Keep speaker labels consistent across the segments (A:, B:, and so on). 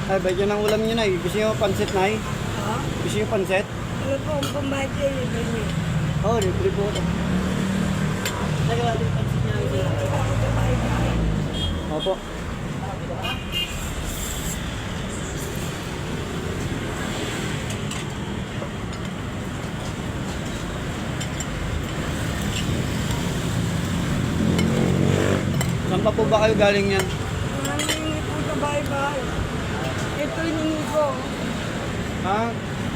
A: Ay, ba't yun ang ulam nyo na eh? Gusto nyo pansit na eh?
B: Ha?
A: Gusto nyo pansit?
B: Ano po ang pambayad kayo libre niyo?
A: Oo, libre po ito. Opo. Saan pa po ba kayo galing yan?
B: Nangingi po sa bahay-bahay. Ito hiningi ko.
A: Ha?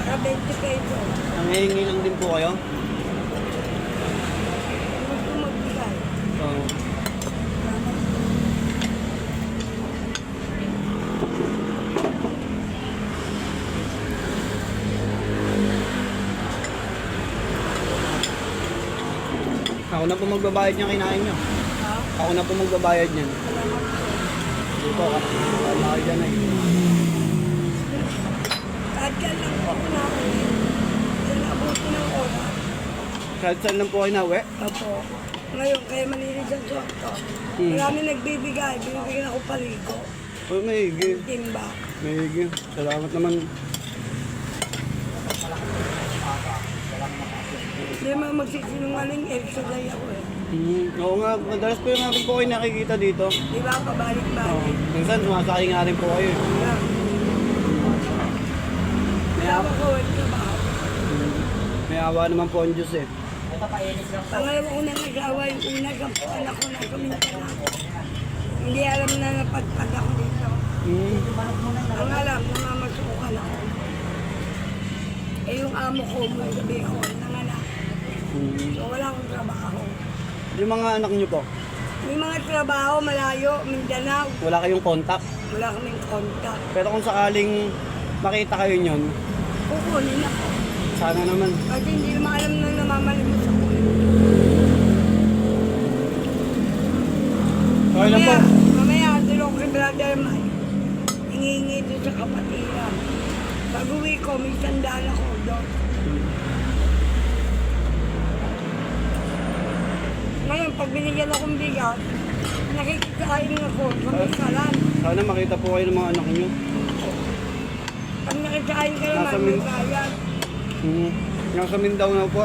B: Para 20 pesos.
A: Nangihingi lang din po kayo?
B: Gusto magbigay.
A: Oo. Ako na po magbabayad niya kinain nyo.
B: Ha?
A: Ako na po magbabayad niyan.
B: Salamat po.
A: Dito ka. Wala kayo dyan eh.
B: Kahit yan lang po ako nakuwi. Yan abuti ng oras.
A: Kahit saan lang po kayo nauwi?
B: Opo. Ngayon, kaya malinis ang suot ko. Marami nagbibigay. Binibigyan ako paligo.
A: Oh, may higi.
B: Timba.
A: May higi. Salamat naman.
B: Hindi mo magsisinungaling exercise ako eh.
A: Oo nga, madalas po yung natin po kayo nakikita dito.
B: Di ba?
A: Oo.
B: Pabalik-balik.
A: Minsan sumasakay nga rin po kayo.
B: Yeah. Kasama ko, wala trabaho.
A: May awa naman po ang Diyos eh.
B: Pangalawa ko na nag-awa yung una, sampu anak ko na kumintana. Hindi alam na napadpad ako dito. Ang alam, namamasukan ako. Eh yung amo ko, may gabi ako, nanganak. So wala akong trabaho.
A: Yung mga anak niyo po,
B: May mga trabaho, malayo, Mindanao.
A: wala kayong contact.
B: Wala kaming kontak.
A: Pero kung sakaling makita kayo nyon,
B: Kukunin ako.
A: sana naman.
B: Kasi hindi naman alam na namamalimos ako.
A: Okay lang po.
B: Mamaya, tulong kay Brother Mike. Hingi doon sa kapatiran. Pag-uwi ko, may sandal ako doon. Ngayon, pag binigyan akong bigat, nakikikain ako sa may salan.
A: Sana makita po kayo ng mga anak niyo.
B: Pag nakikain ka naman,
A: Nasa
B: may
A: Min-
B: bayad.
A: Yung sa Mindanao po,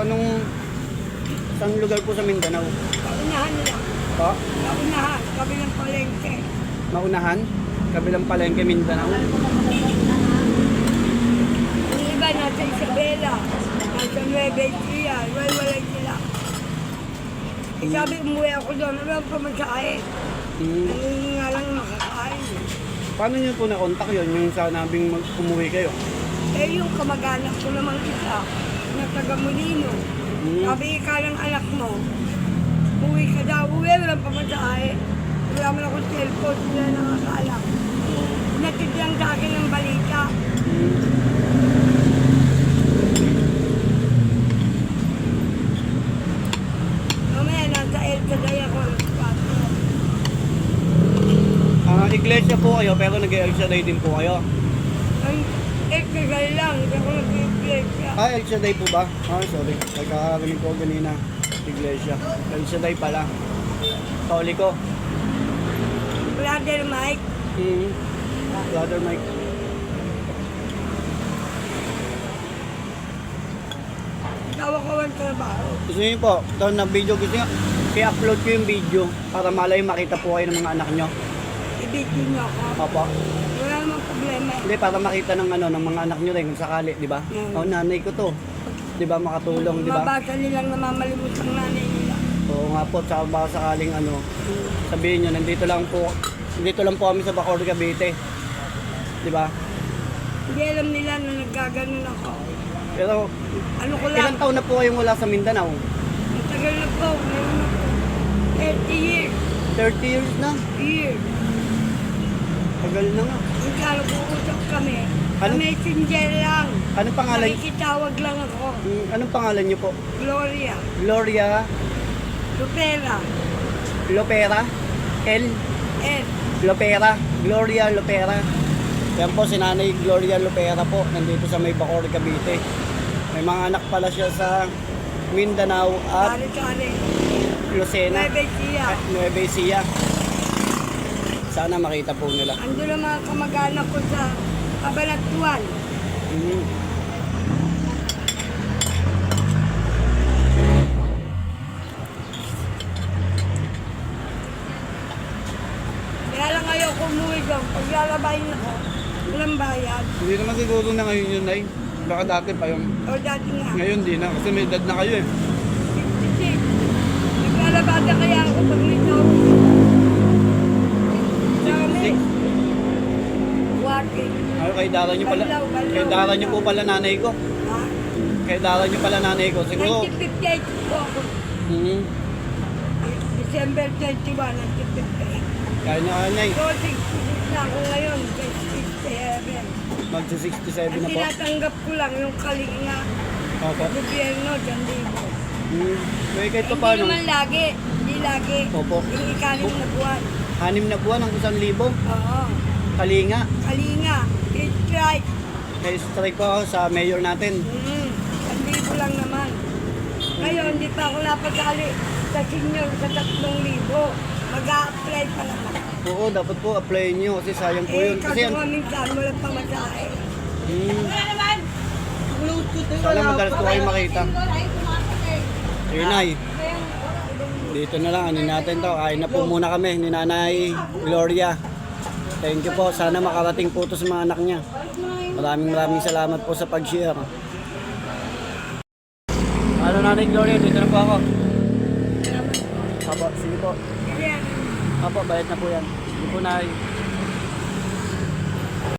A: saan lugar po sa Mindanao?
B: Paunahan lang.
A: Pa?
B: Paunahan, kabilang palengke.
A: Maunahan? Kabilang palengke, Mindanao?
B: Yung iba nasa Isabela, nasa Nueva Ecija, walay sila. Eh, sabi, umuwi ako doon, wala pa masahe. Nangingi nga lang makakain.
A: Paano niyo po na-contact yun, yung sa nabing umuwi kayo?
B: Eh, yung kamag-anak ko naman isa, na taga Molino. Sabi ka ng anak mo, uwi ka daw, uwi, walang pamasahe. Wala man akong cellphone, sila nakakaalam. Natid lang sa akin ng balita. Mamaya, nasa El Caday ako,
A: Iglesia po kayo, pero nag-El Shaddai din po kayo.
B: ang El Caday lang, hindi ako nag-iglesia.
A: El Shaddai po ba? Sorry. Nagkakarinig ko ganina. Iglesia. El Shaddai pala. Katoliko.
B: Brother Mike,
A: Brother Mike.
B: tawa ko ang trabaho.
A: Gusto niyo po, ito na video, gusto niyo, i-upload ko yung video para malay makita po kayo ng mga anak niyo.
B: Ibigin niyo ako.
A: Opo.
B: Wala namang problema.
A: Hindi, para makita ng ng mga anak niyo rin kung sakali, di ba? Oh, nanay ko to. Di ba, makatulong, di ba?
B: Mabasa nilang namamalimot ang nanay nila.
A: Oo nga po, tsaka baka sakaling sabihin niyo, nandito lang po kami sa Bacoor, Cavite. Di ba?
B: Hindi alam nila na naggaganon ako.
A: Pero,
B: Ano ko lang,
A: ilang taon na po kayong wala sa Mindanao?
B: ang tagal na po, meron na po. 30 years.
A: 30 years na.
B: Years.
A: Tagal na nga.
B: Magkano po usap kami.
A: Ano?
B: Messenger lang.
A: Anong pangalan?
B: Nakikitawag lang ako.
A: Anong pangalan niyo po?
B: Gloria.
A: Gloria
B: Lupera.
A: Lopera? L?
B: Ed.
A: Lopera. Gloria Lopera. Yan po, si Nanay Gloria Lopera po. Nandito sa may Bacoor, Cavite. May mga anak pala siya sa Mindanao at
B: Kali-kali.
A: Lucena.
B: Nueva Ecija.
A: Nueva Ecija. Sana makita po nila.
B: Ando na mga kamag-anak ko sa Kabanatuan.
A: Mm.
B: Kaya lang ayaw ko umuwi doon. Pag lalabayin ako, walang bayad.
C: Hindi naman siguro na ngayon yun, Nay. Baka dati pa yung...
B: O dati nga.
C: Ngayon di na, kasi may edad na kayo eh.
B: 56. Naglalabada kaya ako pag may tawag. Dami. Walking.
A: Ay, kay dara nyo pala. Kay dara nyo po pala nanay ko.
B: Ha?
A: Kay dara nyo pala nanay ko. Siguro.
B: 1958 po ako.
A: Mm.
B: December 21, 1958.
A: Kaya na nanay.
B: So, 66 na ako ngayon. 67.
A: Magsa-67
B: Ang
A: na po.
B: tinatanggap ko lang yung kalinga.
A: Opo.
B: Gobyerno, dyan libo.
A: Mm. Kaya kahit pa
B: Hindi
A: paano.
B: naman lagi. Hindi lagi.
A: Opo.
B: Yung ikalim na buwan.
A: 6 na buwan ang 1,000.
B: Oo.
A: Kalinga.
B: Kalinga. Strike.
A: Kaya strike po ako sa mayor natin.
B: 1,000 lang naman. Ngayon, hindi pa ako napasali sa senior sa 3,000. Mag-a-apply pa naman.
A: Oo, dapat po apply nyo kasi sayang po yun. Kasi
B: Kasi minsan, wala pa masahe.
A: mm, sana madalas po kayo makita. Sige, Nay. Dito na lang, ano natin to. Kain na po muna kami ni Nanay Gloria. Thank you po. Sana makarating po to sa mga anak niya. Maraming salamat po sa pag-share. Ano, Nanay Gloria, dito na po ako. Apo, sige po.
B: Yan.
A: Apo, bayad na po yan. Hindi po, Nay.